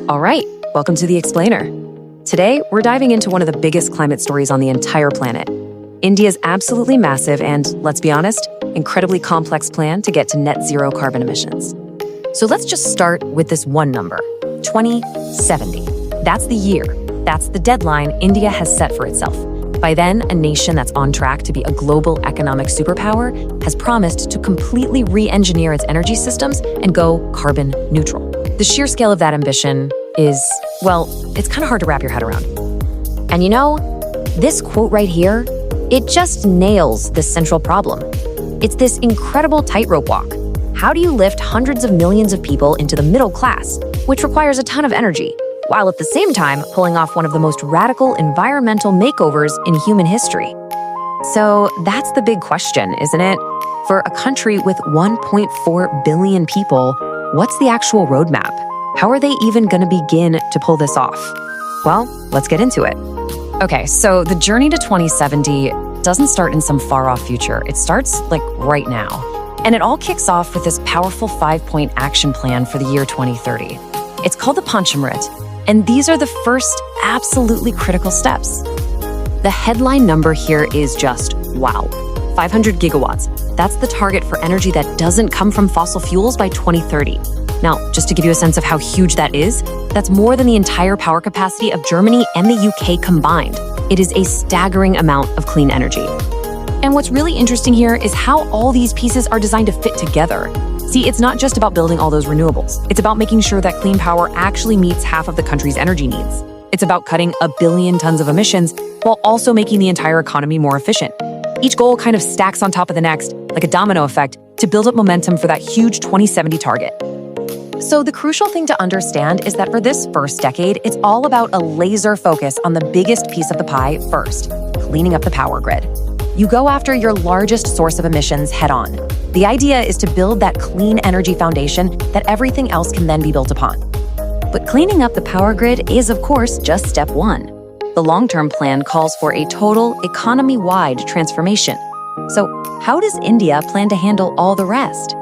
All right, welcome to The Explainer. Today, we're diving into one of the biggest climate stories on the entire planet. India's absolutely massive and, let's be honest, incredibly complex plan to get to net zero carbon emissions. So let's just start with this one number, 2070. That's the year. That's the deadline India has set for itself. By then, a nation that's on track to be a global economic superpower has promised to completely re-engineer its energy systems and go carbon neutral. The sheer scale of that ambition is, well, it's kind of hard to wrap your head around. And you know, this quote right here, it just nails this central problem. It's this incredible tightrope walk. How do you lift hundreds of millions of people into the middle class, which requires a ton of energy, while at the same time pulling off one of the most radical environmental makeovers in human history? So that's the big question, isn't it? For a country with 1.4 billion people, what's the actual roadmap? How are they even going to begin to pull this off? Well, let's get into it. Okay, so the journey to 2070 doesn't start in some far-off future. It starts, right now. And it all kicks off with this powerful 5-point action plan for the year 2030. It's called the Panchamrit, and these are the first absolutely critical steps. The headline number here is just, wow, 500 gigawatts. That's the target for energy that doesn't come from fossil fuels by 2030. Now, just to give you a sense of how huge that is, that's more than the entire power capacity of Germany and the UK combined. It is a staggering amount of clean energy. And what's really interesting here is how all these pieces are designed to fit together. See, it's not just about building all those renewables. It's about making sure that clean power actually meets half of the country's energy needs. It's about cutting 1 billion tons of emissions while also making the entire economy more efficient. Each goal kind of stacks on top of the next, like a domino effect, to build up momentum for that huge 2070 target. So the crucial thing to understand is that for this first decade, it's all about a laser focus on the biggest piece of the pie first, cleaning up the power grid. You go after your largest source of emissions head on. The idea is to build that clean energy foundation that everything else can then be built upon. But cleaning up the power grid is, of course, just step one. The long-term plan calls for a total economy-wide transformation. So how does India plan to handle all the rest?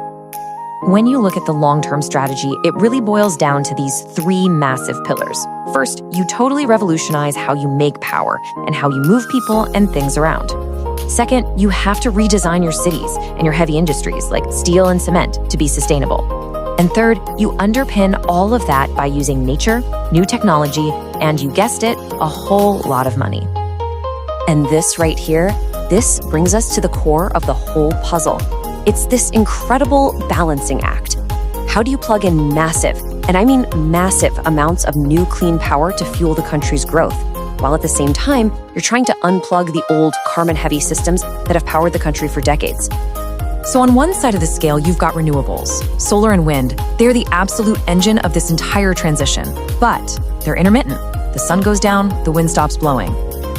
When you look at the long-term strategy, it really boils down to these 3 massive pillars. First, you totally revolutionize how you make power and how you move people and things around. Second, you have to redesign your cities and your heavy industries like steel and cement to be sustainable. And third, you underpin all of that by using nature, new technology, and you guessed it, a whole lot of money. And this right here, this brings us to the core of the whole puzzle. It's this incredible balancing act. How do you plug in massive, and I mean massive amounts of new clean power to fuel the country's growth, while at the same time, you're trying to unplug the old carbon-heavy systems that have powered the country for decades? So on one side of the scale, you've got renewables. Solar and wind, they're the absolute engine of this entire transition, but they're intermittent. The sun goes down, the wind stops blowing.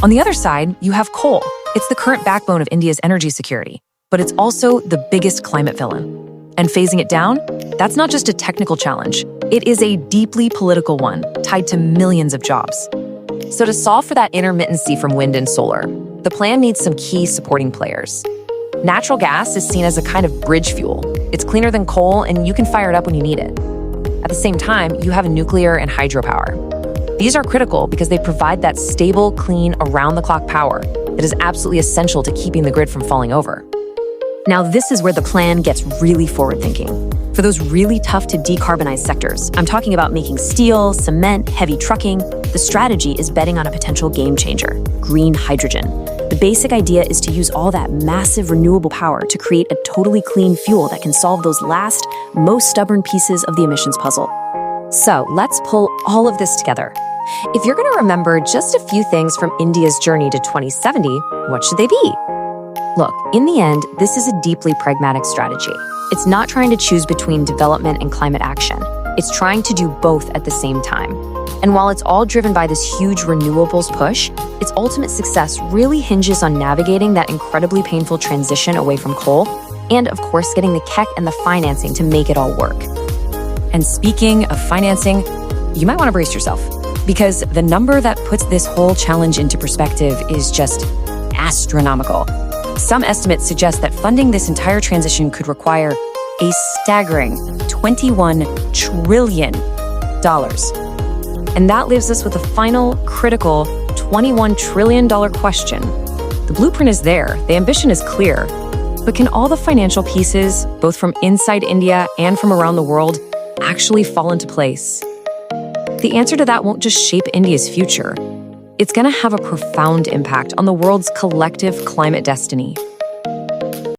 On the other side, you have coal. It's the current backbone of India's energy security, but it's also the biggest climate villain. And phasing it down, that's not just a technical challenge. It is a deeply political one, tied to millions of jobs. So to solve for that intermittency from wind and solar, the plan needs some key supporting players. Natural gas is seen as a kind of bridge fuel. It's cleaner than coal, and you can fire it up when you need it. At the same time, you have nuclear and hydropower. These are critical because they provide that stable, clean, around-the-clock power that is absolutely essential to keeping the grid from falling over. Now, this is where the plan gets really forward-thinking. For those really tough to decarbonize sectors, I'm talking about making steel, cement, heavy trucking, the strategy is betting on a potential game changer, green hydrogen. The basic idea is to use all that massive renewable power to create a totally clean fuel that can solve those last, most stubborn pieces of the emissions puzzle. So let's pull all of this together. If you're going to remember just a few things from India's journey to 2070, what should they be? Look, in the end, this is a deeply pragmatic strategy. It's not trying to choose between development and climate action. It's trying to do both at the same time. And while it's all driven by this huge renewables push, its ultimate success really hinges on navigating that incredibly painful transition away from coal, and of course, getting the tech and the financing to make it all work. And speaking of financing, you might want to brace yourself, because the number that puts this whole challenge into perspective is just astronomical. Some estimates suggest that funding this entire transition could require a staggering $21 trillion. And that leaves us with a final, critical $21 trillion question. The blueprint is there, the ambition is clear, but can all the financial pieces, both from inside India and from around the world, actually fall into place? The answer to that won't just shape India's future. It's going to have a profound impact on the world's collective climate destiny.